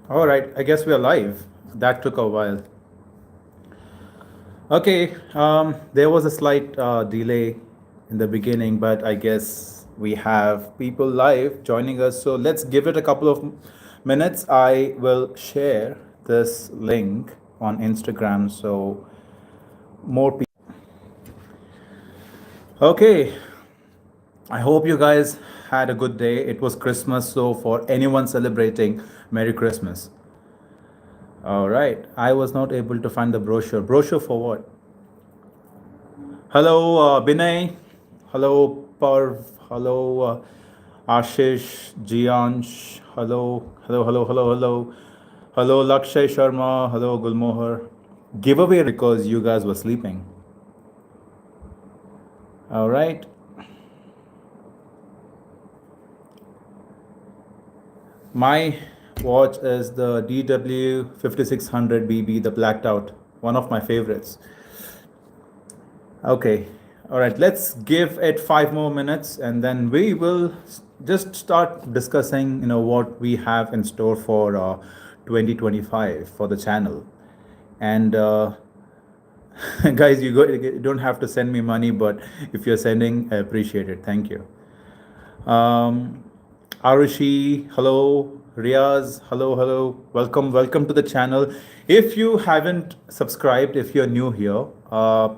All right, I guess we are live. That took a while. Okay, there was a slight delay in the beginning, but I guess we have people live joining us. So let's give it a couple of minutes. I will share this link on Instagram so more people. Okay, I hope you guys had a good day. It was Christmas, so for anyone celebrating, Merry Christmas. All right, I was not able to find the brochure. Brochure for what? Hello, Binay. Hello, Parv. Hello, Ashish, Jiansh. Hello. Hello, Lakshay Sharma. Hello, Gulmohar. Giveaway because you guys were sleeping. All right. My watch is the DW 5600 BB, the blacked out, one of my favorites. Okay. All right. Let's give it 5 more minutes and then we will just start discussing, what we have in store for 2025 for the channel. And guys, you don't have to send me money, but if you're sending, I appreciate it. Thank you. Um, Arushi, hello. Riaz, hello. Welcome to the channel. If you haven't subscribed, if you're new here,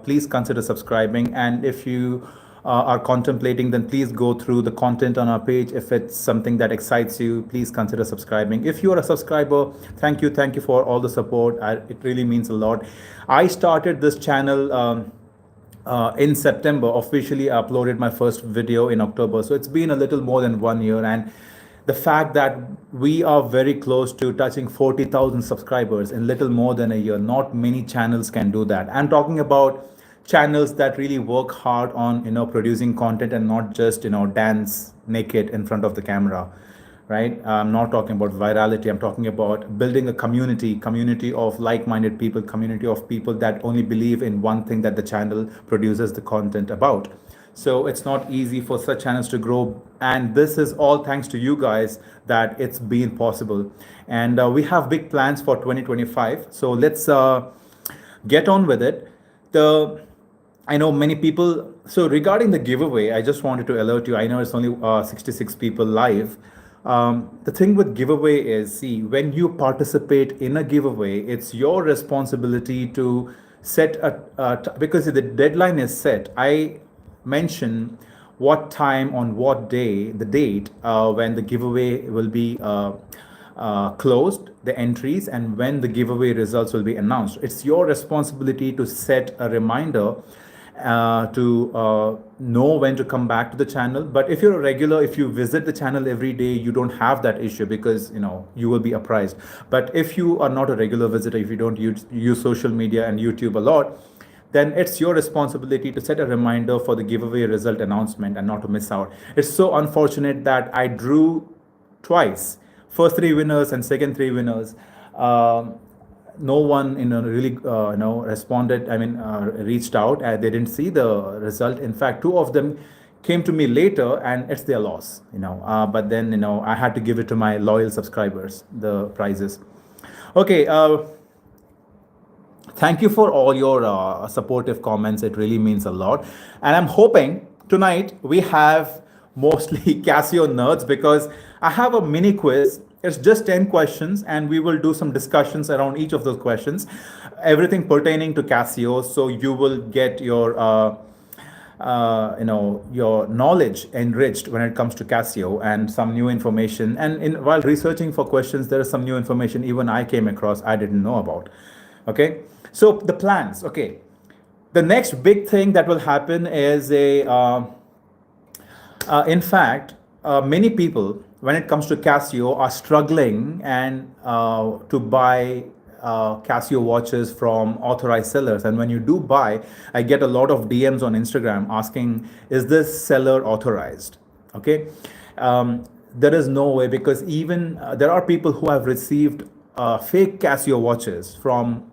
please consider subscribing. And if you are contemplating, then please go through the content on our page. If it's something that excites you, please consider subscribing. If you are a subscriber, thank you for all the support. It really means a lot. I started this channel. In September, officially uploaded my first video in October. So it's been a little more than 1 year. And the fact that we are very close to touching 40,000 subscribers in little more than a year, not many channels can do that. I'm talking about channels that really work hard on, producing content and not just, dance naked in front of the camera, right? I'm not talking about virality. I'm talking about building a community of like-minded people, community of people that only believe in one thing that the channel produces the content about. So it's not easy for such channels to grow, and this is all thanks to you guys that it's been possible. And we have big plans for 2025. So let's get on with it. The I know many people. So regarding the giveaway, I just wanted to alert you. I know it's only 66 people live. The thing with giveaway is, see, when you participate in a giveaway, it's your responsibility to set because the deadline is set. I mention what time on what day, the date when the giveaway will be closed, the entries, and when the giveaway results will be announced. It's your responsibility to set a reminder to know when to come back to the channel. But if you're a regular, if you visit the channel every day, you don't have that issue because you will be apprised. But if you are not a regular visitor, if you don't use social media and YouTube a lot, then it's your responsibility to set a reminder for the giveaway result announcement and not to miss out. It's so unfortunate that I drew twice, first three winners and second three winners. No one really responded. I mean, reached out. They didn't see the result. In fact, two of them came to me later, and it's their loss. But then I had to give it to my loyal subscribers, the prizes. Okay. Thank you for all your supportive comments. It really means a lot. And I'm hoping tonight we have mostly Casio nerds because I have a mini quiz. It's just 10 questions, and we will do some discussions around each of those questions. Everything pertaining to Casio. So you will get your knowledge enriched when it comes to Casio and some new information. And while researching for questions, there is some new information even I came across I didn't know about. Okay, so the plans. Okay, the next big thing that will happen is in fact, many people, when it comes to Casio, are struggling and to buy Casio watches from authorized sellers. And when you do buy, I get a lot of DMs on Instagram asking, "Is this seller authorized?" Okay, there is no way because even there are people who have received fake Casio watches from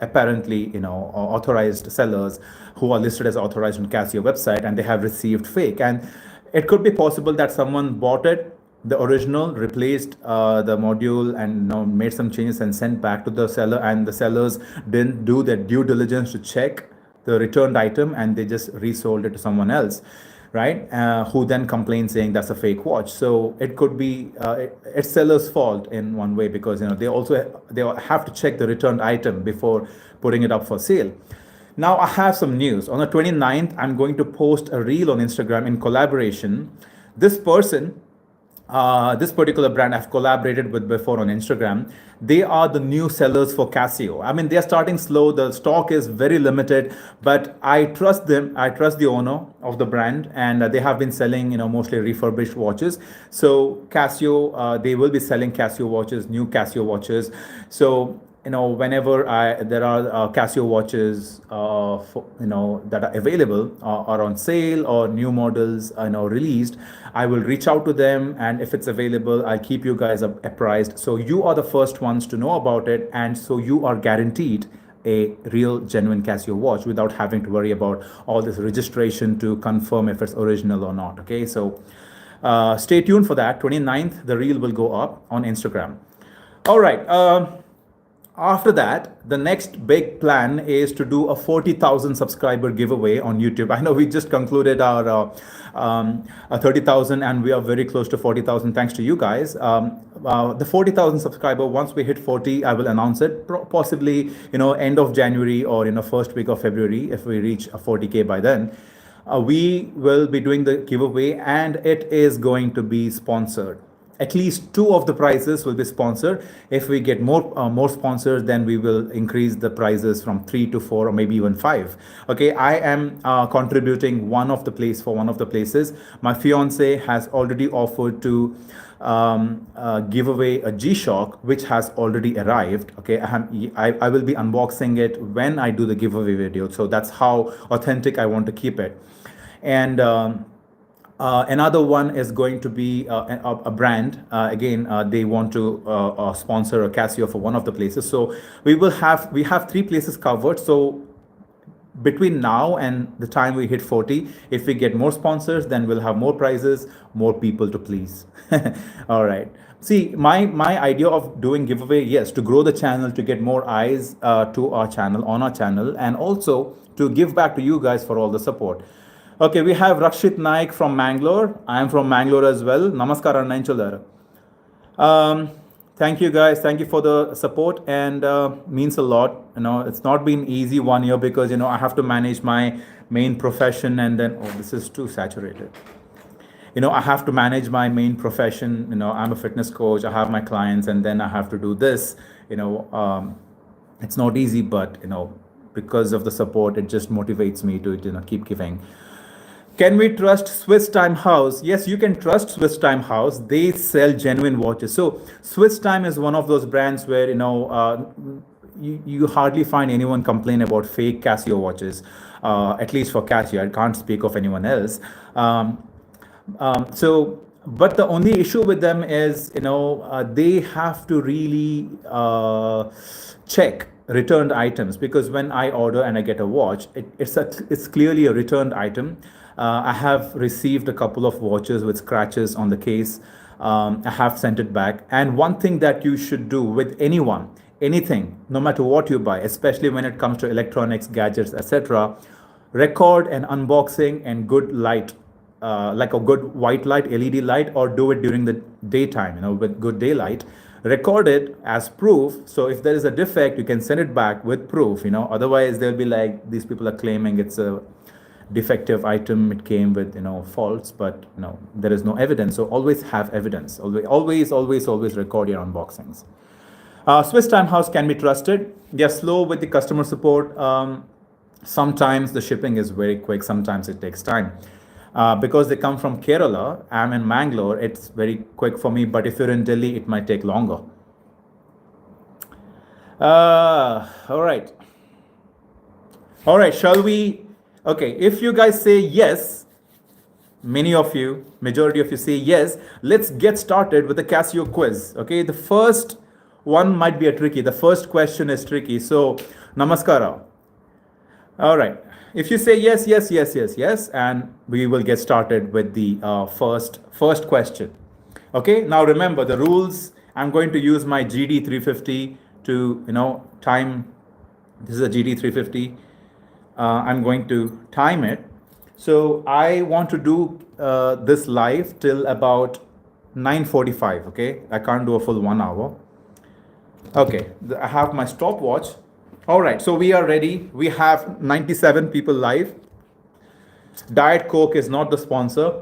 apparently authorized sellers who are listed as authorized on Casio website, and they have received fake. And it could be possible that someone bought it the original, replaced the module, and made some changes and sent back to the seller, and the sellers didn't do their due diligence to check the returned item, and they just resold it to someone else, right? Who then complains saying that's a fake watch. So it could be it's seller's fault in one way, because they have to check the returned item before putting it up for sale. Now I have some news. On the 29th, I'm going to post a reel on Instagram in collaboration. This person, this particular brand I've collaborated with before on Instagram, they are the new sellers for Casio. I mean, they are starting slow. The stock is very limited, but I trust them. I trust the owner of the brand, and they have been selling, mostly refurbished watches. So Casio, they will be selling Casio watches, new Casio watches. So whenever there are Casio watches, that are available or on sale, or new models released, I will reach out to them, and if it's available, I'll keep you guys apprised. So you are the first ones to know about it, and so you are guaranteed a real genuine Casio watch without having to worry about all this registration to confirm if it's original or not. Okay, so stay tuned for that. 29th, the reel will go up on Instagram. All right. After that, the next big plan is to do a 40,000 subscriber giveaway on YouTube. I know we just concluded our 30,000, and we are very close to 40,000 thanks to you guys. The 40,000 subscriber, once we hit 40, I will announce it, possibly end of January, or first week of February, if we reach a 40K by then. We will be doing the giveaway, and it is going to be sponsored. At least 2 of the prizes will be sponsored. If we get more sponsors, then we will increase the prizes from 3 to 4, or maybe even 5. Okay, I am contributing one of the places. My fiance has already offered to give away a G-Shock, which has already arrived. Okay, I will be unboxing it when I do the giveaway video. So that's how authentic I want to keep it. And another one is going to be a brand. Again, they want to sponsor a Casio for one of the places. So we have 3 places covered. So between now and the time we hit 40, if we get more sponsors, then we'll have more prizes, more people to please. All right. See, my idea of doing giveaway, yes, to grow the channel, to get more eyes to our channel, on our channel, and also to give back to you guys for all the support. Okay, we have Rakshit Naik from Mangalore. I am from Mangalore as well. Namaskar, Nanchular. Thank you guys. Thank you for the support, and means a lot. It's not been easy 1 year, because I have to manage my main profession, and then this is too saturated. I have to manage my main profession. I'm a fitness coach. I have my clients, and then I have to do this. It's not easy, but because of the support, it just motivates me to keep giving. Can we trust Swiss Time House? Yes, you can trust Swiss Time House. They sell genuine watches. So Swiss Time is one of those brands where you hardly find anyone complain about fake Casio watches. At least for Casio, I can't speak of anyone else. But the only issue with them is they have to really check returned items, because when I order and I get a watch, it's clearly a returned item. I have received a couple of watches with scratches on the case. I have sent it back. And one thing that you should do with anything, no matter what you buy, especially when it comes to electronics, gadgets, etc., record an unboxing in good light, like a good white light, LED light, or do it during the daytime, with good daylight. Record it as proof. So if there is a defect, you can send it back with proof. Otherwise they'll be like, these people are claiming it's a defective item, it came with faults, but there is no evidence. So always have evidence. Always record your unboxings. Swiss Time House can be trusted. They're slow with the customer support. Sometimes the shipping is very quick, sometimes it takes time. Because they come from Kerala, I'm in Mangalore, it's very quick for me, but if you're in Delhi, it might take longer. All right, shall we? Okay, if you guys say yes, majority of you say yes, let's get started with the Casio quiz. Okay, the first one might be the first question is tricky, so namaskara. All right, if you say yes, and we will get started with the first question. Okay, now remember the rules. I'm going to use my GD350 to, time. This is a GD350. I'm going to time it. So I want to do this live till about 9:45. Okay, I can't do a full 1 hour. Okay, I have my stopwatch. All right, so we are ready. We have 97 people live. Diet Coke is not the sponsor.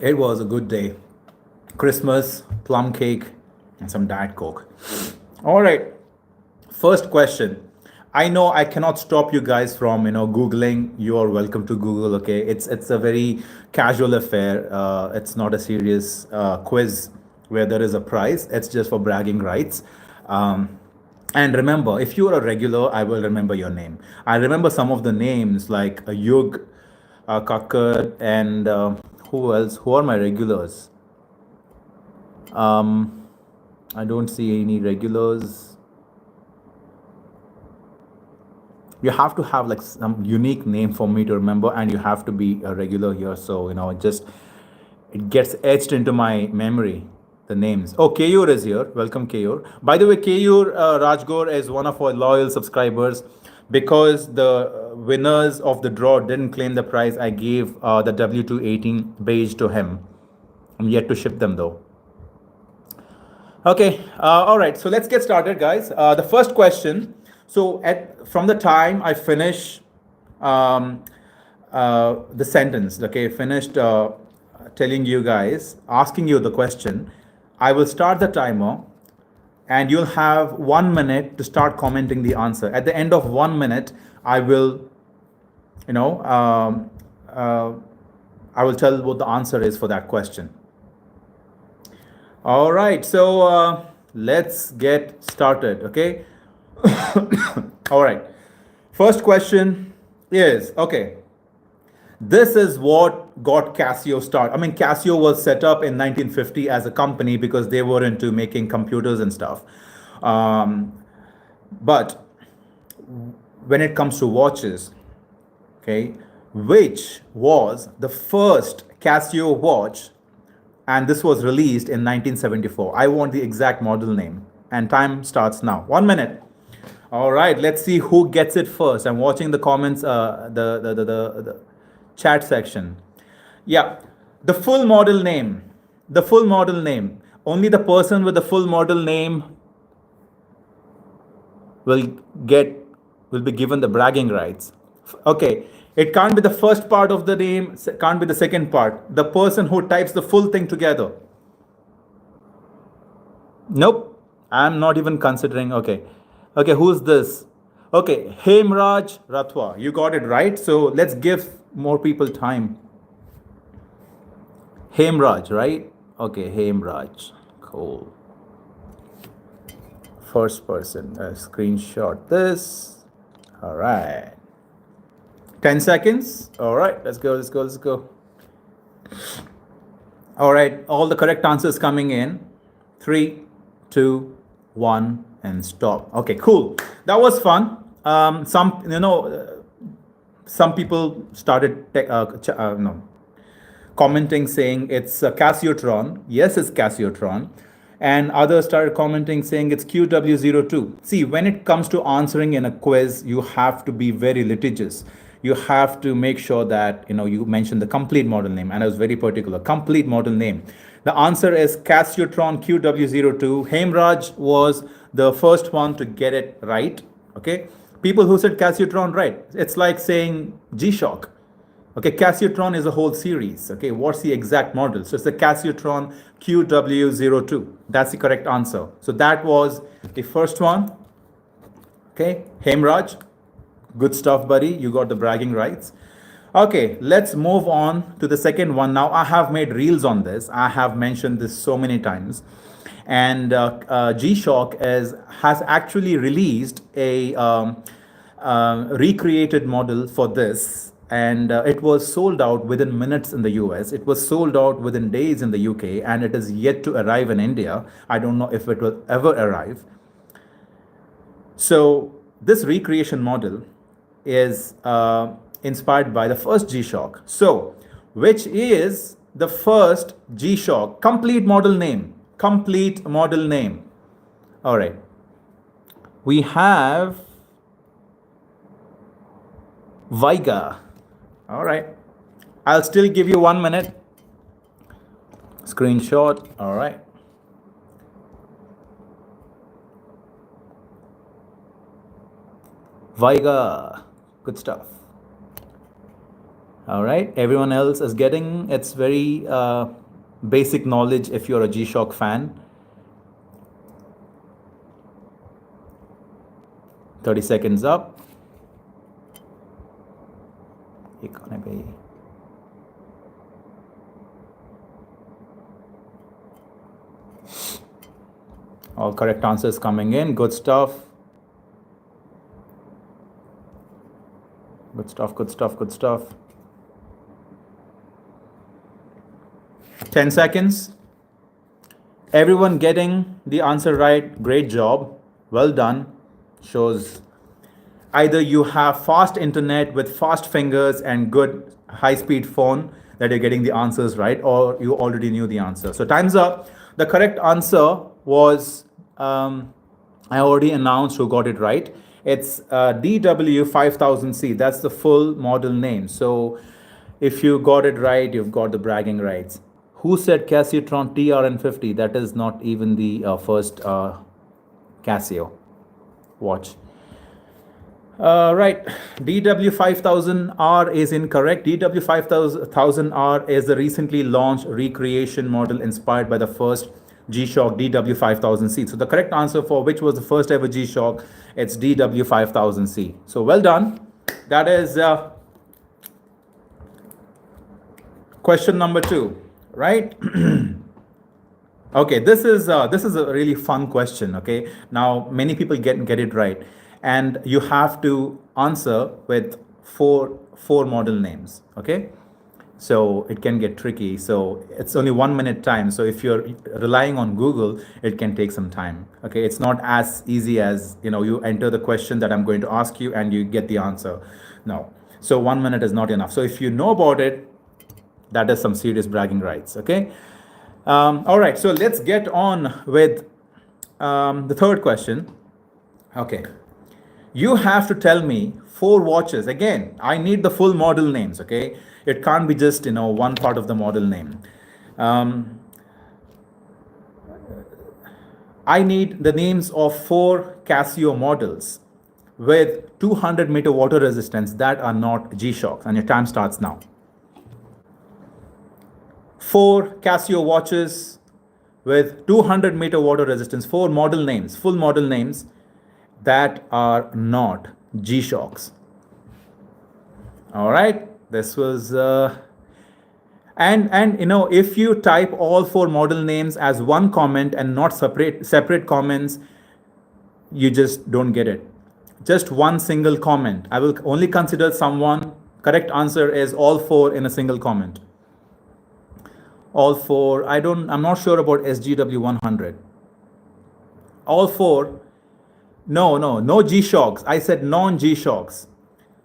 It was a good day. Christmas, plum cake, and some Diet Coke. All right, first question. I know I cannot stop you guys from googling. You are welcome to Google. Okay, it's a very casual affair. It's not a serious quiz where there is a prize. It's just for bragging rights. And remember, if you are a regular, I will remember your name. I remember some of the names like Yug, Kakar, and who else? Who are my regulars? I don't see any regulars. You have to have like some unique name for me to remember, and you have to be a regular here. So it gets etched into my memory. The names. Oh, Kayur is here. Welcome, Kayur. By the way, Kayur Rajgor is one of our loyal subscribers. Because the winners of the draw didn't claim the prize, I gave the W218 beige to him. I'm yet to ship them though. Okay, all right. So let's get started, guys. The first question. So from the time I finish the sentence, okay, finished telling you guys, asking you the question, I will start the timer, and you'll have 1 minute to start commenting the answer. At the end of 1 minute, I will, I will tell what the answer is for that question. All right, so let's get started, okay? All right, first question is, okay, this is what got Casio started. I mean, Casio was set up in 1950 as a company because they were into making computers and stuff. But when it comes to watches, okay, which was the first Casio watch, and this was released in 1974. I want the exact model name, and time starts now. 1 minute. All right, let's see who gets it first. I'm watching the comments, the chat section. Yeah, the full model name. The full model name. Only the person with the full model name will be given the bragging rights. Okay, it can't be the first part of the name, can't be the second part. The person who types the full thing together. Nope, I'm not even considering. Okay, who's this? Okay, Hemraj Rathwa, you got it right. So let's give more people time. Hemraj, right? Okay, Hemraj, cool. First person, screenshot this. All right, 10 seconds. All right, let's go. All right, all the correct answers coming in. 3, 2, 1, and stop. Okay, cool. That was fun. Some people started commenting saying it's Casiotron. Yes, it's Casiotron. And others started commenting saying it's QW02. See, when it comes to answering in a quiz, you have to be very litigious. You have to make sure that you mention the complete model name, and I was very particular. Complete model name. The answer is Casiotron QW02. Hemraj was the first one to get it right. Okay, people who said Casiotron, right? It's like saying G-Shock. Okay, Casiotron is a whole series. Okay, what's the exact model? So it's the Casiotron QW02. That's the correct answer. So that was the first one. Okay, Hemraj, good stuff, buddy. You got the bragging rights. Okay, let's move on to the second one. Now, I have made reels on this. I have mentioned this so many times. And G-Shock has actually released a recreated model for this. And it was sold out within minutes in the US. It was sold out within days in the UK. And it is yet to arrive in India. I don't know if it will ever arrive. So this recreation model is inspired by the first G-Shock. So, which is the first G-Shock? Complete model name. Complete model name. All right. We have Viga. All right. I'll still give you 1 minute. Screenshot. All right. Viga. Good stuff. All right. Everyone else is getting, it's very basic knowledge if you're a G-Shock fan. 30 seconds up. All correct answers coming in. Good stuff. Good stuff, good stuff, good stuff. 10 seconds. Everyone getting the answer right. Great job. Well done. Shows either you have fast internet with fast fingers and good high-speed phone that you're getting the answers right, or you already knew the answer. So time's up. The correct answer was, I already announced who got it right. It's DW5000C. That's the full model name. So if you got it right, you've got the bragging rights. Who said Casio TRN50? That is not even the first Casio watch. Right, DW5000R is incorrect. DW5000R is the recently launched recreation model inspired by the first G-Shock DW5000C. So the correct answer for which was the first ever G-Shock, it's DW5000C. So well done. That is question number 2, right? Okay, this is a really fun question. Okay, now many people get it right, and you have to answer with four model names. Okay, so it can get tricky. So it's only 1 minute time. So if you're relying on Google, it can take some time. Okay, it's not as easy as, you know, you enter the question that I'm going to ask you and you get the answer. No, so 1 minute is not enough. So if you know about it, that is some serious bragging rights. Okay. All right, so let's get on with the third question. Okay, you have to tell me 4 watches. Again, I need the full model names. Okay, it can't be just, you know, one part of the model name. I need the names of 4 Casio models with 200-meter water resistance that are not G-Shocks, and your time starts now. 4 Casio watches with 200-meter water resistance, 4 model names, full model names that are not G-Shocks. All right, this was and you know, if you type all 4 model names as one comment and not separate comments, you just don't get it. Just one single comment. I will only consider someone. Correct answer is all 4 in a single comment. All 4. I'm not sure about SGW100. All 4. No G-Shocks. I said non-G-Shocks.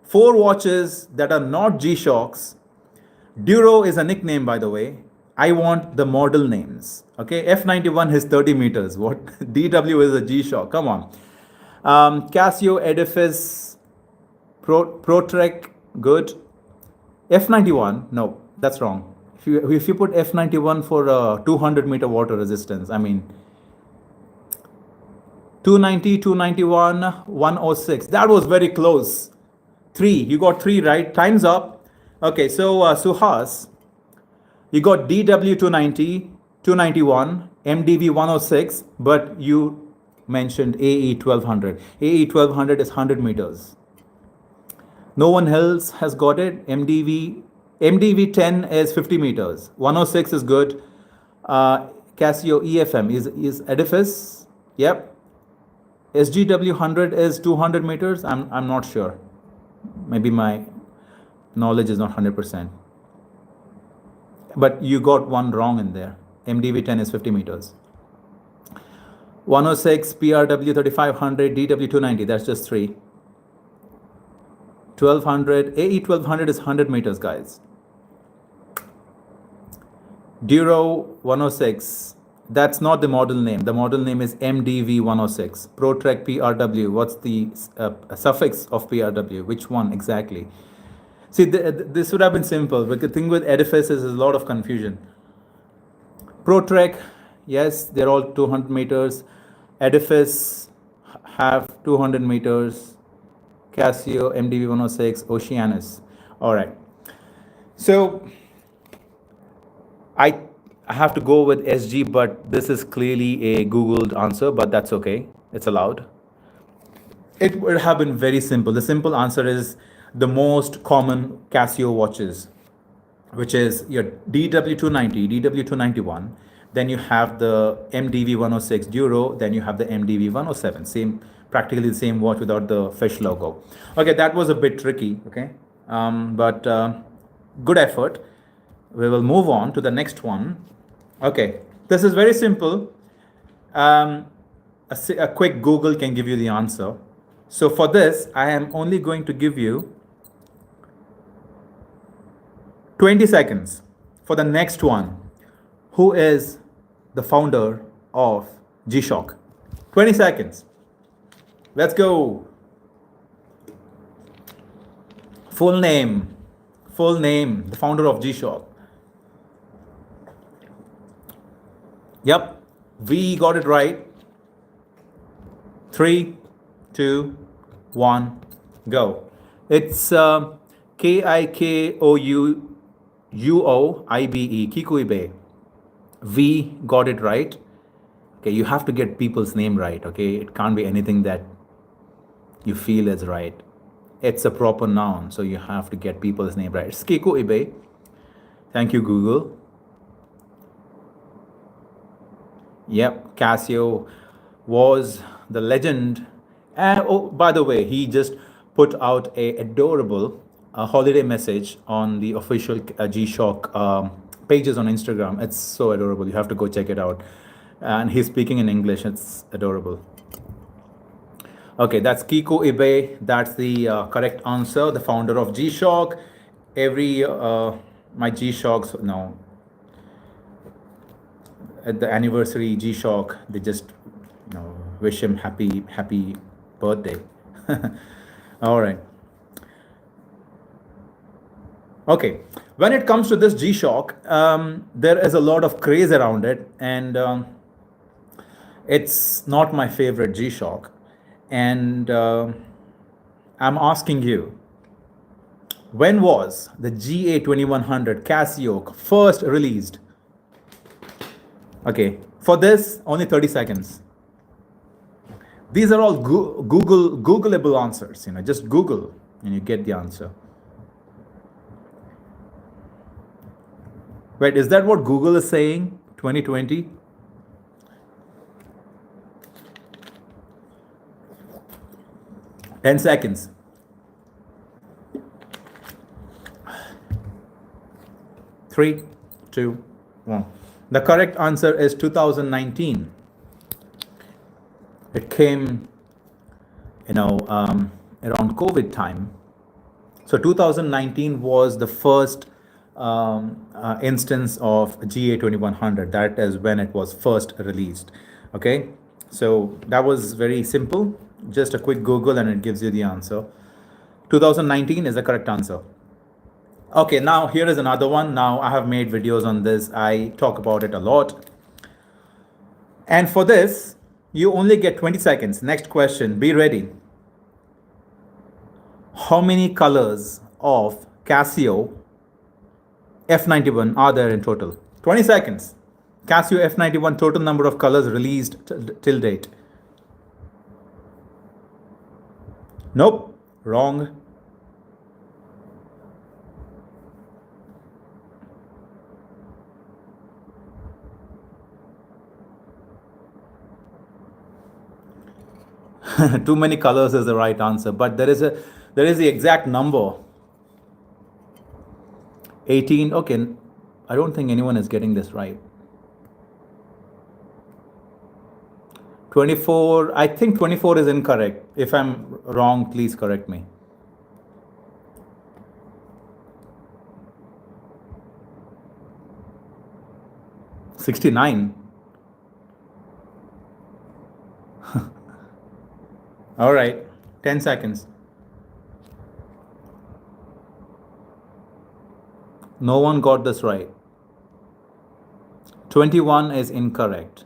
4 watches that are not G-Shocks. Duro is a nickname, by the way. I want the model names. Okay, F91 is 30 meters. What? DW is a G-Shock. Come on. Casio Edifice Protrek. Good. F91. No, that's wrong. If you put F91 for 200-meter water resistance, I mean, 290, 291, 106. That was very close. 3. You got 3 right. Time's up. Okay, so Suhas, you got DW 290, 291, MDV 106, but you mentioned AE 1200. AE 1200 is 100 meters. No one else has got it. MDV 10 is 50 meters. 106 is good. Casio EFM is Edifice. Yep. SGW 100 is 200 meters. I'm not sure. Maybe my knowledge is not 100%. But you got one wrong in there. MDV 10 is 50 meters. 106, PRW 3500, DW 290. That's just 3. 1200, AE 1200 is 100 meters, guys. Duro 106, that's not the model name. The model name is MDV 106. ProTrek PRW, what's the suffix of PRW? Which one exactly? See, this would have been simple, but the thing with edifices is a lot of confusion. ProTrek, yes, they're all 200 meters. Edifice have 200 meters. Casio, MDV 106, Oceanus. All right. So I have to go with SG, but this is clearly a Googled answer, but that's okay. It's allowed. It would have been very simple. The simple answer is the most common Casio watches, which is your DW290, DW291. Then you have the MDV 106 Duro. Then you have the MDV 107. Same, practically the same watch without the fish logo. Okay, that was a bit tricky. Okay, but good effort. We will move on to the next one. Okay, this is very simple. A quick Google can give you the answer. So for this, I am only going to give you 20 seconds for the next one. Who is the founder of G-Shock? 20 seconds. Let's go. Full name, the founder of G-Shock. Yep, we got it right. 3, 2, 1, go. It's Kikouibe, Kikuibe. We got it right. Okay, you have to get people's name right. Okay, it can't be anything that you feel is right. It's a proper noun, so you have to get people's name right. It's Kikuibe. Thank you, Google. Yep, Casio was the legend. And oh, by the way, he just put out a adorable holiday message on the official G-Shock pages on Instagram. It's so adorable. You have to go check it out. And he's speaking in English. It's adorable. Okay, that's Kiko Ibe. That's the correct answer. The founder of G-Shock. Every my G-Shocks, no, at the anniversary G-Shock, they just wish him happy birthday. All right. Okay, when it comes to this G-Shock, there is a lot of craze around it, and it's not my favorite G-Shock. And I'm asking you, when was the GA2100 Casio first released? Okay, for this, only 30 seconds. These are all Googleable answers. Just Google and you get the answer. Wait, is that what Google is saying? 2020? Ten seconds. 3, 2, 1. The correct answer is 2019. It came, around COVID time. So 2019 was the first instance of GA2100. That is when it was first released. Okay, so that was very simple. Just a quick Google and it gives you the answer. 2019 is the correct answer. Okay, now here is another one. Now I have made videos on this. I talk about it a lot. And for this, you only get 20 seconds. Next question, be ready. How many colors of Casio F91 are there in total? 20 seconds. Casio F91 total number of colors released till date. Nope, wrong. Too many colors is the right answer, but there is the exact number. 18. Okay, I don't think anyone is getting this right. 24. I think 24 is incorrect. If I'm wrong, please correct me. 69. All right, 10 seconds. No one got this right. 21 is incorrect.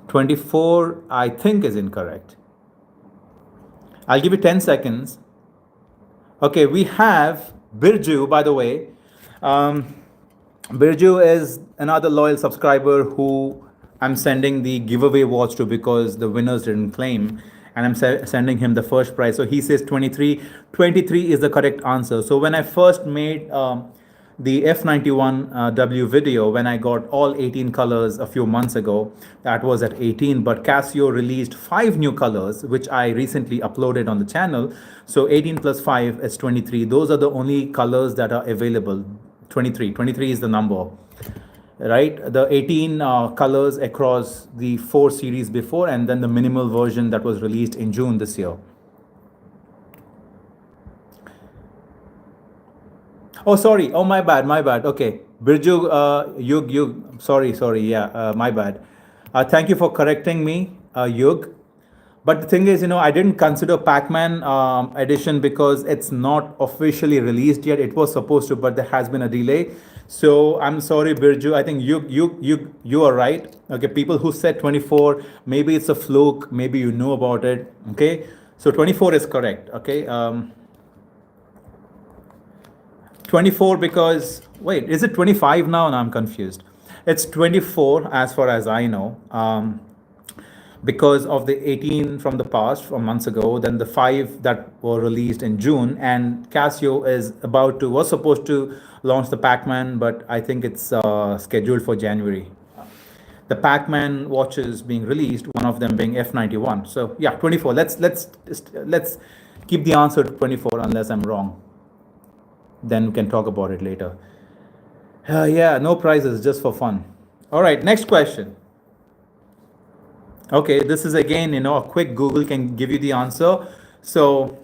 24, I think, is incorrect. I'll give you 10 seconds. Okay, we have Birju, by the way. Birju is another loyal subscriber who I'm sending the giveaway watch to because the winners didn't claim. And I'm sending him the first prize. So he says 23. 23 is the correct answer. So when I first made the F91W video, when I got all 18 colors a few months ago, that was at 18. But Casio released 5 new colors, which I recently uploaded on the channel. So 18 plus 5 is 23. Those are the only colors that are available. 23. 23 is the number. Right, the 18 colors across the 4 series before, and then the minimal version that was released in June this year. Oh, sorry. Oh, my bad. Okay, Birju, Yug. Sorry. Yeah, my bad. Thank you for correcting me, Yug. But the thing is, I didn't consider Pac-Man edition because it's not officially released yet. It was supposed to, but there has been a delay. So I'm sorry, Birju. I think you are right. Okay, people who said 24, maybe it's a fluke. Maybe you know about it. Okay, so 24 is correct. Okay, 24 because wait, is it 25 now? And I'm confused. It's 24 as far as I know. Because of the 18 from the past, from months ago, then the 5 that were released in June, and Casio was supposed to launch the Pac-Man, but I think it's scheduled for January. The Pac-Man watches being released, one of them being F91. So yeah, 24. Let's keep the answer to 24 unless I'm wrong. Then we can talk about it later. Yeah, no prizes, just for fun. All right, next question. Okay, this is again, a quick Google can give you the answer. So,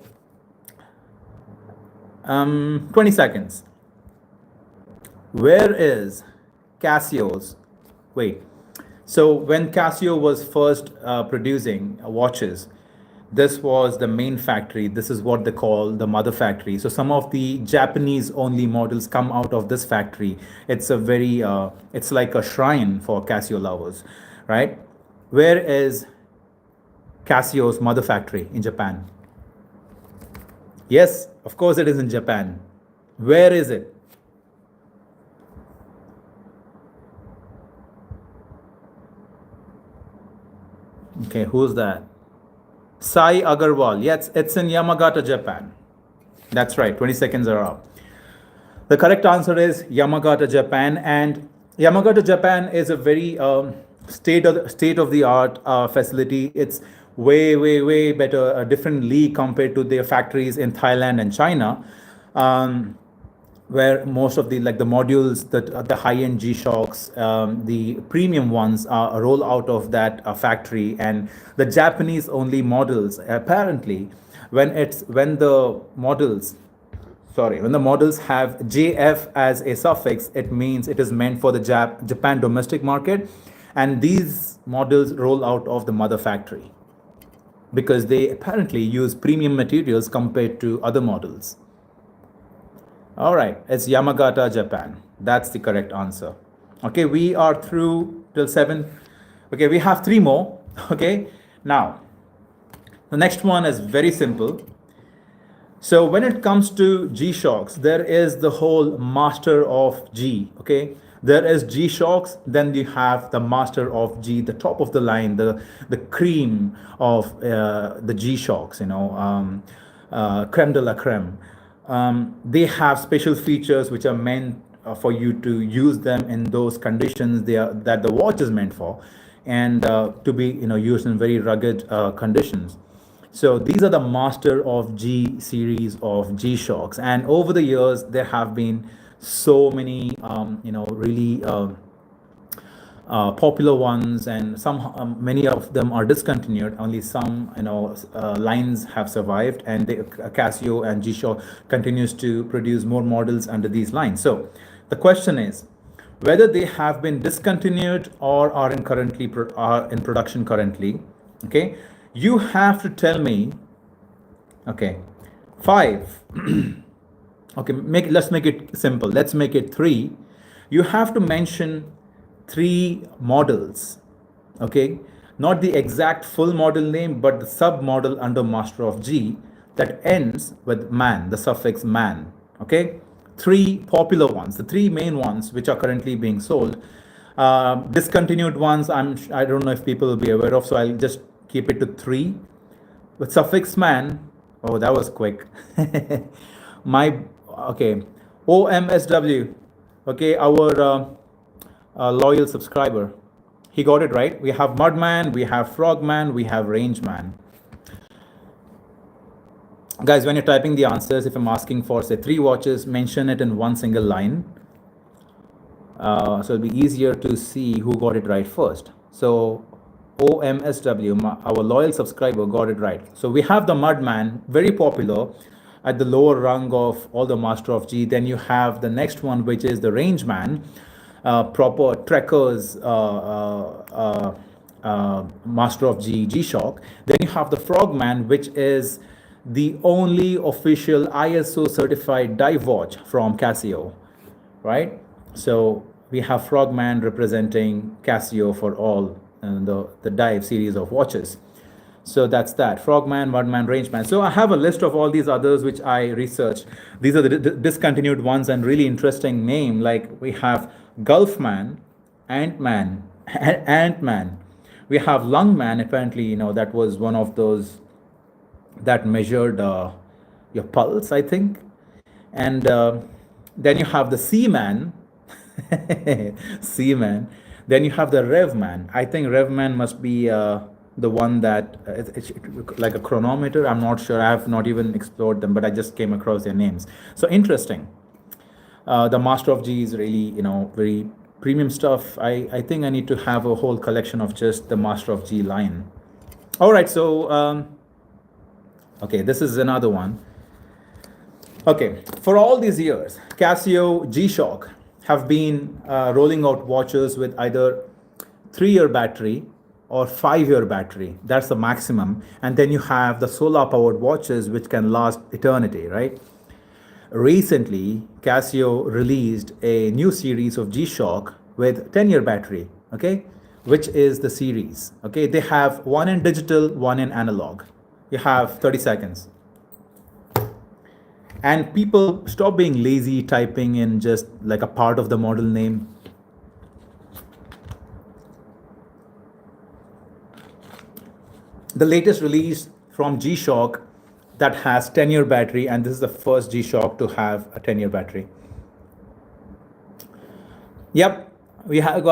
20 seconds. Where is Casio's? Wait. So when Casio was first producing watches, this was the main factory. This is what they call the mother factory. So some of the Japanese only models come out of this factory. It's it's like a shrine for Casio lovers, right? Where is Casio's mother factory in Japan? Yes, of course it is in Japan. Where is it? Okay, who's that? Sai Agarwal. Yes, it's in Yamagata, Japan. That's right, 20 seconds are up. The correct answer is Yamagata, Japan. And Yamagata, Japan is a very state of the art facility. It's way better, a different league compared to their factories in Thailand and China, where most of the modules, the high-end G-Shocks, the premium ones are roll out of that factory. And the Japanese only models, apparently, when the models have JF as a suffix, it means it is meant for the Japan domestic market. And these models roll out of the mother factory because they apparently use premium materials compared to other models. All right, it's Yamagata, Japan. That's the correct answer. Okay, we are through till 7. Okay, we have 3 more. Okay, now the next one is very simple. So when it comes to G-Shocks, there is the whole master of G. Okay, there is G-Shocks, then you have the master of G, the top of the line, the cream of the G-Shocks, creme de la creme. They have special features which are meant for you to use them in those conditions that the watch is meant for, and to be used in very rugged conditions. So these are the master of G series of G-Shocks, and over the years there have been so many really popular ones, and some many of them are discontinued. Only some lines have survived, and Casio and G-Shock continues to produce more models under these lines. So the question is whether they have been discontinued or are in production currently. Okay, you have to tell me. Okay, five. Okay, let's make it simple. Let's make it three. You have to mention three models. Okay, not the exact full model name, but the sub model under master of G that ends with man, the suffix man. Okay, three popular ones, the three main ones which are currently being sold. Discontinued ones, I don't know if people will be aware of, so I'll just keep it to three. With suffix man, oh, that was quick. My okay, OMSW. Okay, our loyal subscriber, he got it right. We have Mudman, we have Frogman, we have Rangeman. Guys, when you're typing the answers, if I'm asking for say 3 watches, mention it in one single line. So it'll be easier to see who got it right first. So OMSW, our loyal subscriber, got it right. So we have the Mudman, very popular at the lower rung of all the master of G. Then you have the next one, which is the Rangeman, proper trekkers, master of G-Shock. Then you have the Frogman, which is the only official ISO certified dive watch from Casio, right? So we have Frogman representing Casio for all the dive series of watches. So that's that. Frogman, Mudman, Rangeman. So I have a list of all these others which I researched. These are the discontinued ones and really interesting name. Like we have Gulfman, Ant-Man. We have Lungman. Apparently, that was one of those that measured your pulse, I think. And then you have the Seaman. Seaman. Then you have the Revman. I think Revman must be the one that it's like a chronometer. I'm not sure. I have not even explored them, but I just came across their names. So interesting. The Master of G is really, very premium stuff. I think I need to have a whole collection of just the Master of G line. All right. So, okay, this is another one. Okay. For all these years, Casio G-Shock have been rolling out watches with either 3-year battery or 5-year battery. That's the maximum. And then you have the solar powered watches which can last eternity, right? Recently, Casio released a new series of G-Shock with 10-year battery, okay, which is the series. Okay, they have one in digital, one in analog. You have 30 seconds. And people stop being lazy typing in just like a part of the model name. The latest release from G-Shock that has 10-year battery, and this is the first G-Shock to have a 10-year battery. Yep, we have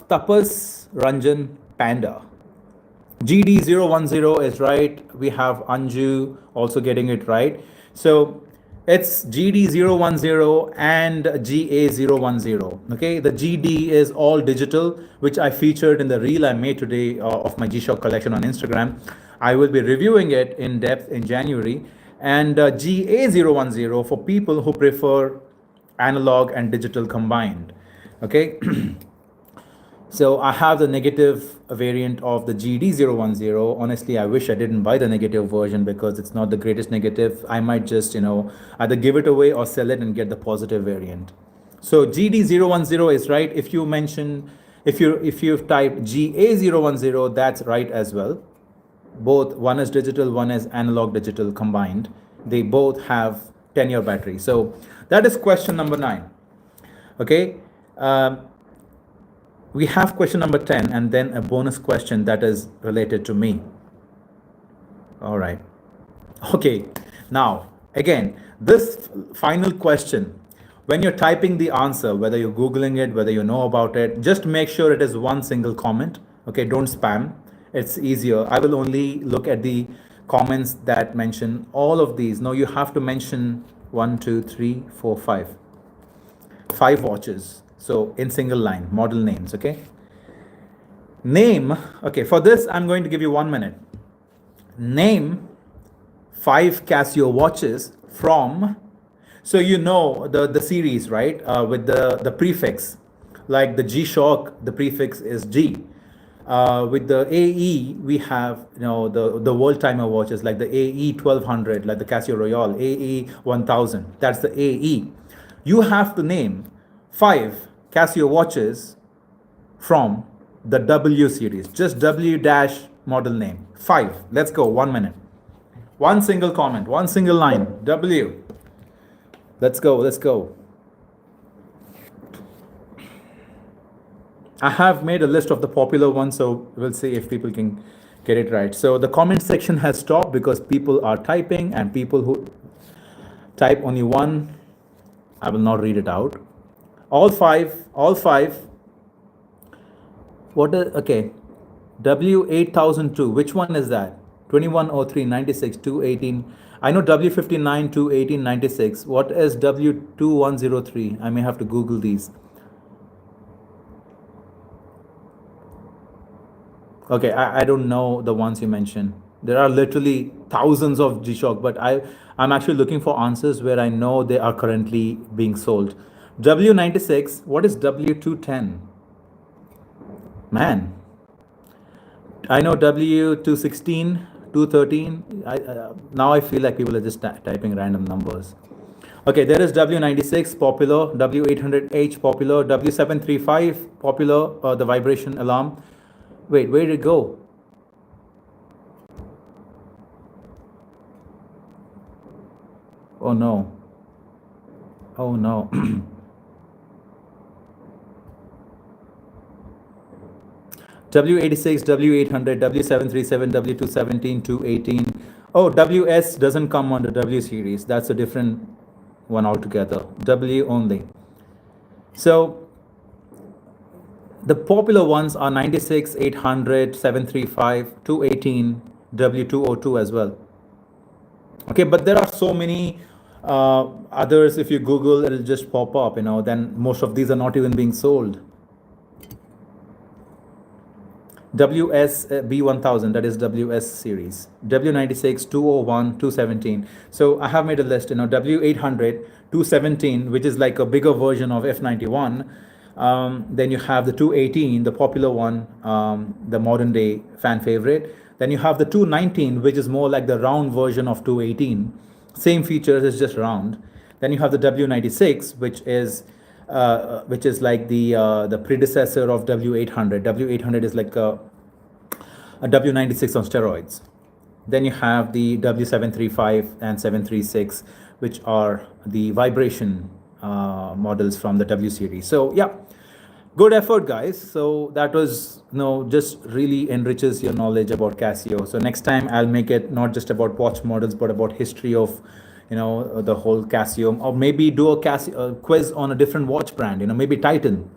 Tapas Ranjan Panda. GD010 is right. We have Anju also getting it right. So it's GD010 and GA010. Okay, the GD is all digital, which I featured in the reel I made today of my G-Shock collection on Instagram. I will be reviewing it in depth in January. And GA010 for people who prefer analog and digital combined. Okay. So I have the negative variant of the GD010. Honestly, I wish I didn't buy the negative version because it's not the greatest negative. I might just, either give it away or sell it and get the positive variant. So GD010 is right. If you type GA010, that's right as well. Both, one is digital, one is analog digital combined. They both have 10-year battery. So that is question number 9. Okay. We have question number 10 and then a bonus question that is related to me. All right. Okay. Now, again, this final question, when you're typing the answer, whether you're Googling it, whether you know about it, just make sure it is one single comment. Okay. Don't spam. It's easier. I will only look at the comments that mention all of these. No, you have to mention 1, 2, 3, 4, 5. 5 watches. So in single line, model names, okay? Name, okay, for this, I'm going to give you 1 minute. Name 5 Casio watches from, so you know the series, right? With the prefix, like the G-Shock, the prefix is G. With the AE, we have the world timer watches like the AE 1200, like the Casio Royale, AE 1000. That's the AE. You have to name 5 Casio watches from the W series. Just W dash model name. 5. Let's go. 1 minute. One single comment. One single line. W. Let's go. Let's go. I have made a list of the popular ones, so we'll see if people can get it right. So the comment section has stopped because people are typing, and people who type only one, I will not read it out. All five. What is, okay, W8002, which one is that? 2103, 96, 218. I know W59, 218, 96. What is W2103? I may have to Google these. Okay, I don't know the ones you mentioned. There are literally thousands of G-Shock, but I'm actually looking for answers where I know they are currently being sold. W96, what is W210? Man, I know W216, 213. Now I feel like people are just typing random numbers. Okay, there is W96 popular, W800H popular, W735 popular, the vibration alarm. Wait, where did it go? Oh no. Oh no. W86, W800, W737, W217, 218. Oh, WS doesn't come under W series. That's a different one altogether. W only. So the popular ones are 96, 800, 735, 218, W202 as well. Okay, but there are so many others. If you Google, it'll just pop up, then most of these are not even being sold. WS B1000, that is WS series. W96, 201, 217. So I have made a list, W800, 217, which is like a bigger version of F91. Then you have the 218, the popular one, the modern day fan favorite. Then you have the 219, which is more like the round version of 218. Same features, it's just round. Then you have the W96, which is like the predecessor of W800. W800 is like a W96 on steroids. Then you have the W735 and 736, which are the vibration models from the W series. So yeah, good effort, guys. So that was just really enriches your knowledge about Casio. So next time I'll make it not just about watch models, but about history of the whole Casio, or maybe do a Casio quiz on a different watch brand, maybe Titan.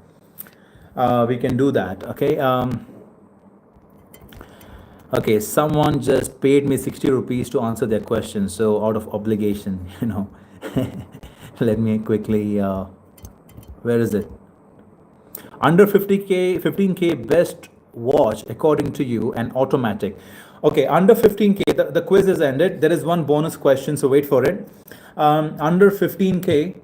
We can do that. Okay. Okay, someone just paid me 60 rupees to answer their question, so out of obligation, let me quickly, where is it? Under 50K, 15K best watch according to you, and automatic. Okay, under 15K, the quiz is ended. There is one bonus question, so wait for it. Under 15K,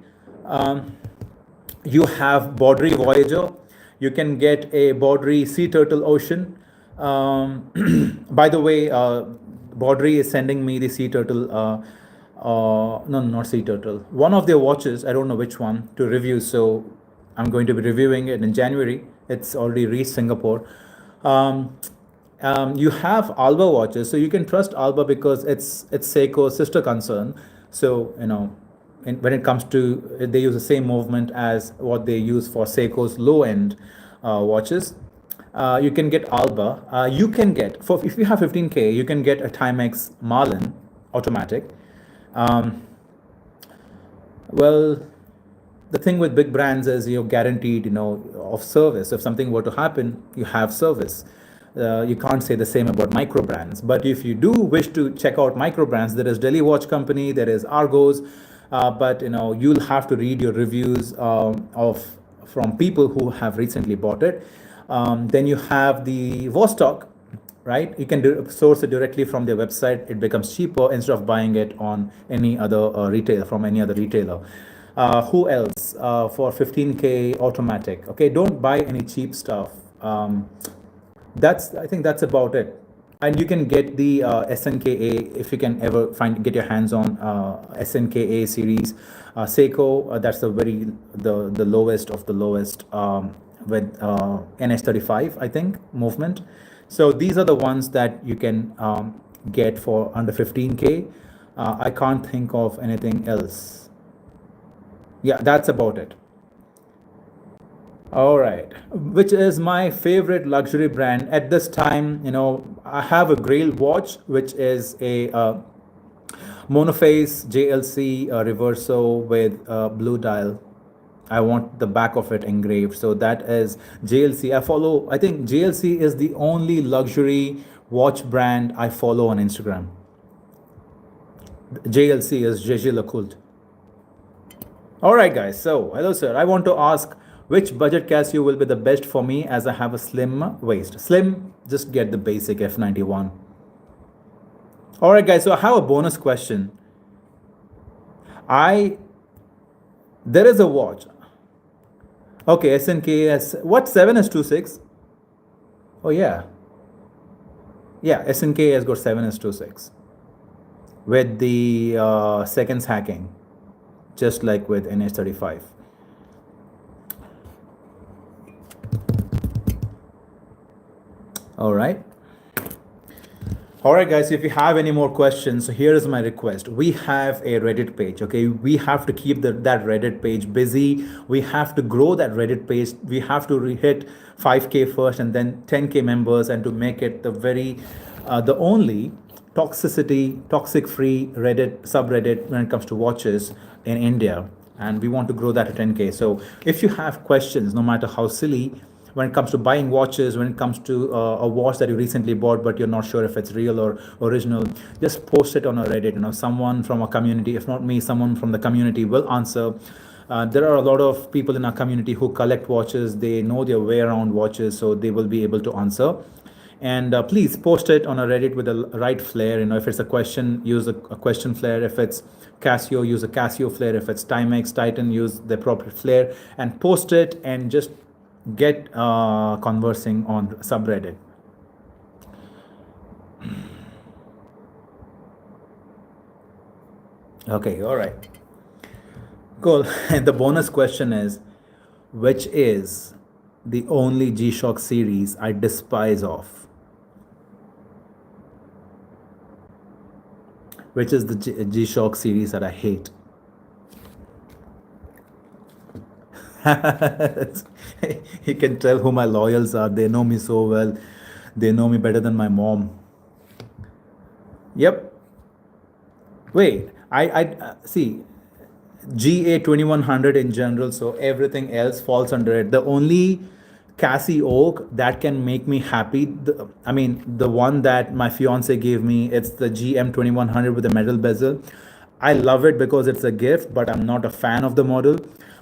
you have Baudry Voyager. You can get a Baudry Sea Turtle Ocean. By the way, Baudry is sending me the Sea Turtle, no, not Sea Turtle, one of their watches, I don't know which one, to review. So I'm going to be reviewing it in January. It's already reached Singapore. You have Alba watches, so you can trust Alba because it's Seiko's sister concern. So when it comes to, they use the same movement as what they use for Seiko's low-end watches. You can get Alba. You can get, if you have 15K, you can get a Timex Marlin automatic. Well, the thing with big brands is you're guaranteed, of service. If something were to happen, you have service. You can't say the same about micro brands. But if you do wish to check out micro brands, there is Delhi Watch Company, there is Argos, but you'll have to read your reviews from people who have recently bought it. Then you have the Vostok, right? You can source it directly from their website. It becomes cheaper instead of buying it on any other retailer, from any other retailer. Who else? For 15K automatic. Okay, don't buy any cheap stuff. I think that's about it. And you can get the SNKA if you can ever get your hands on SNKA series. Seiko, that's the lowest of the lowest, with NH35, I think, movement. So these are the ones that you can get for under 15K. I can't think of anything else. Yeah, that's about it. All right. Which is my favorite luxury brand at this time? I have a Grail watch, which is a monophase JLC reverso with blue dial. I want the back of it engraved. So that is JLC. I think JLC is the only luxury watch brand I follow on Instagram. JLC is JJ Lecoultre. All right, guys. So, hello, sir. I want to ask which budget Casio will be the best for me as I have a slim waist. Slim, just get the basic F91. All right, guys. So, I have a bonus question. There is a watch. Okay, SNKS. What 7S26? Oh, yeah. Yeah, SNK has got 7S26 with the seconds hacking, just like with NH35. All right. All right, guys, if you have any more questions, here is my request. We have a Reddit page, okay? We have to keep that Reddit page busy. We have to grow that Reddit page. We have to hit 5K first and then 10K members, and to make it the only toxic-free Reddit subreddit when it comes to watches in India. And we want to grow that to 10K. So if you have questions, no matter how silly, when it comes to buying watches, when it comes to a watch that you recently bought but you're not sure if it's real or original, just post it on a Reddit. Someone from a community, if not me, someone from the community will answer. There are a lot of people in our community who collect watches. They know their way around watches, so they will be able to answer. And please post it on a Reddit with the right flair. If it's a question, use a question flair. If it's Casio, use a Casio flair. If it's Timex, Titan, use the appropriate flair and post it, and just get conversing on subreddit. Okay, all right, cool. And the bonus question is, which is the only G-Shock series I despise of? Which is the G-Shock series that I hate? You can tell who my loyals are. They know me so well. They know me better than my mom. Yep. Wait, I see GA 2100 in general, so everything else falls under it. The only Casio that can make me happy, the one that my fiance gave me, it's the GM 2100 with the metal bezel. I love it because it's a gift, but I'm not a fan of the model.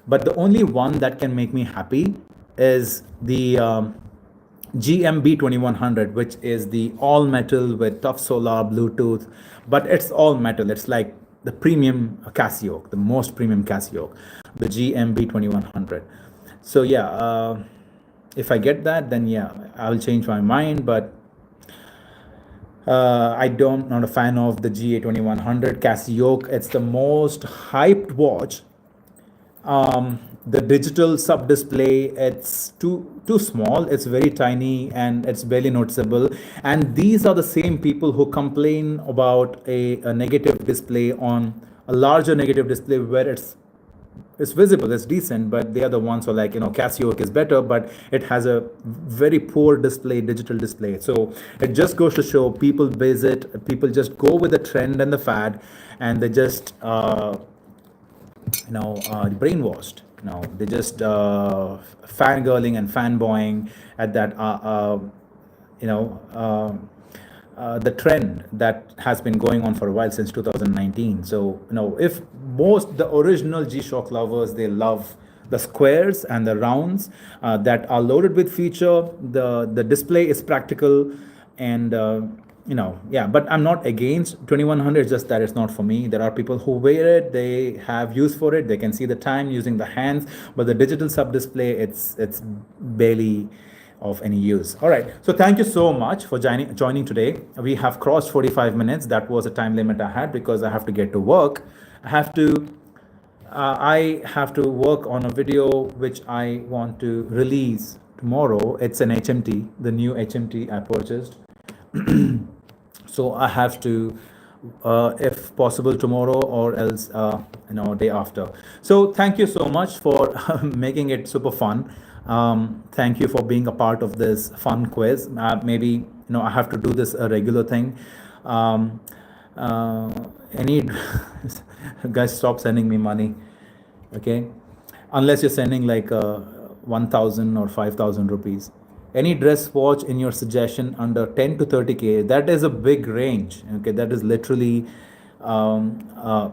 But the only one that can make me happy is the GMB 2100, which is the all metal with tough solar, Bluetooth, but it's all metal. It's like the premium Casio, the most premium Casio, the GMB 2100. So yeah, if I get that, then yeah, I will change my mind. But not a fan of the GA 2100 Casio. It's the most hyped watch. The digital sub display, it's too small, it's very tiny, and it's barely noticeable. And these are the same people who complain about a negative display on a larger negative display where it's visible, it's decent, but they are the ones who are like, Casio is better, but it has a very poor digital display. So it just goes to show people just go with the trend and the fad, and they just brainwashed. They just fangirling and fanboying at that the trend that has been going on for a while since 2019. So if the original G-Shock lovers, they love the squares and the rounds that are loaded with feature. The display is practical, and yeah. But I'm not against 2100. Just that it's not for me. There are people who wear it. They have use for it. They can see the time using the hands. But the digital sub display, it's barely of any use. All right. So thank you so much for joining today. We have crossed 45 minutes. That was a time limit I had because I have to get to work. I have to work on a video which I want to release tomorrow. It's an HMT, the new HMT I purchased. So I have to, if possible, tomorrow or else, day after. So thank you so much for making it super fun. Thank you for being a part of this fun quiz. Maybe I have to do this a regular thing. Any guys, stop sending me money, okay? Unless you're sending like 1,000 or 5,000 rupees. Any dress watch in your suggestion under 10 to 30K, that is a big range, okay? That is literally, you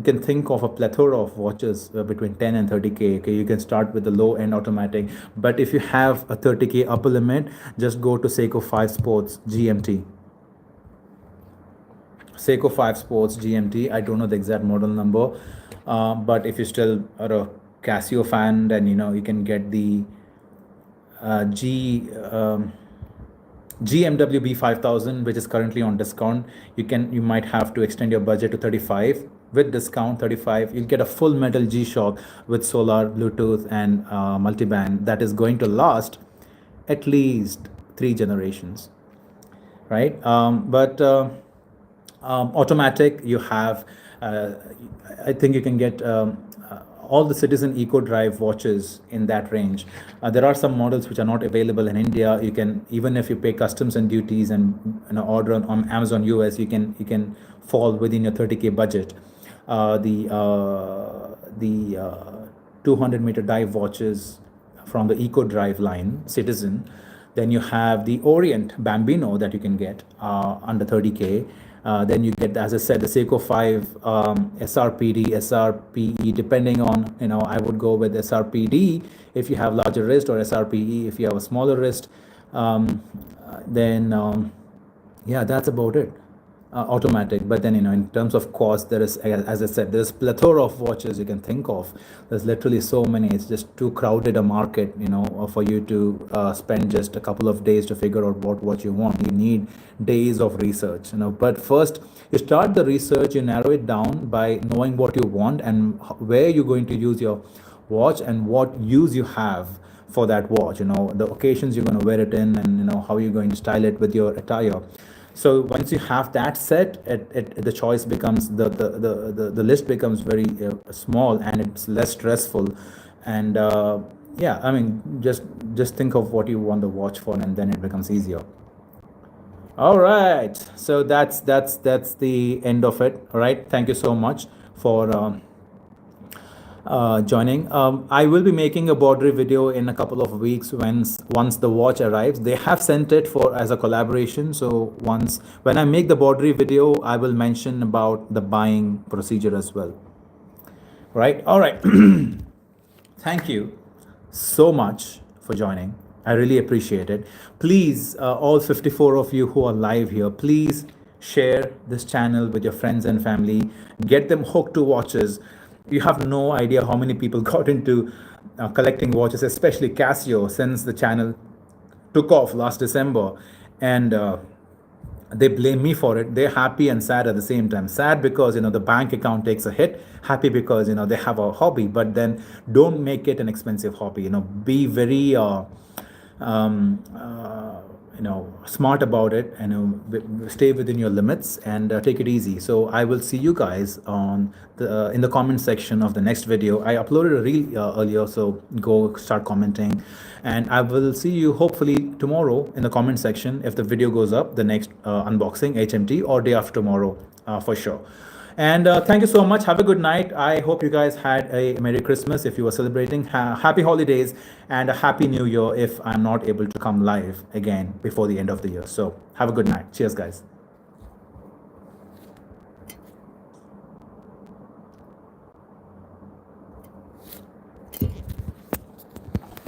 can think of a plethora of watches between 10 and 30K, okay? You can start with the low end automatic, but if you have a 30K upper limit, just go to Seiko 5 Sports GMT. Seiko 5 Sports GMT. I don't know the exact model number, but if you still are a Casio fan, then you can get the GMW B5000, which is currently on discount. You might have to extend your budget to 35. With discount 35, you'll get a full metal G-Shock with solar, Bluetooth, and multiband that is going to last at least 3 generations, right? But automatic, you have, I think you can get all the Citizen Eco Drive watches in that range. There are some models which are not available in India. You can, even if you pay customs and duties and order on Amazon US, you can fall within your 30K budget. The 200-meter dive watches from the Eco Drive line, Citizen. Then you have the Orient Bambino that you can get under 30K. Then you get, as I said, the Seiko 5 SRPD, SRPE, depending on, I would go with SRPD if you have larger wrist, or SRPE if you have a smaller wrist. Then, yeah, that's about it. Automatic. But then, in terms of cost, there is, as I said, there's plethora of watches you can think of. There's literally so many. It's just too crowded a market, for you to spend just a couple of days to figure out what you want. You need days of research, but first you start the research, you narrow it down by knowing what you want and where you're going to use your watch and what use you have for that watch, the occasions you're going to wear it in, and how you're going to style it with your attire. So once you have that set, the choice becomes, the list becomes very small, and it's less stressful. And yeah, I mean, just think of what you want the watch for, and then it becomes easier. All right, so that's the end of it. All right, thank you so much for joining. I will be making a Baudry video in a couple of weeks once the watch arrives. They have sent it as a collaboration. So when I make the Baudry video, I will mention about the buying procedure as well. Right? All right. Thank you so much for joining. I really appreciate it. Please, all 54 of you who are live here, please share this channel with your friends and family. Get them hooked to watches. You have no idea how many people got into collecting watches, especially Casio, since the channel took off last December. And they blame me for it. They're happy and sad at the same time. Sad because, the bank account takes a hit. Happy because, they have a hobby. But then don't make it an expensive hobby. Be very smart about it, and stay within your limits, and take it easy. So I will see you guys in the comment section of the next video. I uploaded a reel earlier, so go start commenting, and I will see you hopefully tomorrow in the comment section if the video goes up, the next unboxing HMT, or day after tomorrow for sure. And thank you so much. Have a good night. I hope you guys had a Merry Christmas if you were celebrating. Happy holidays and a Happy New Year if I'm not able to come live again before the end of the year. So have a good night. Cheers, guys.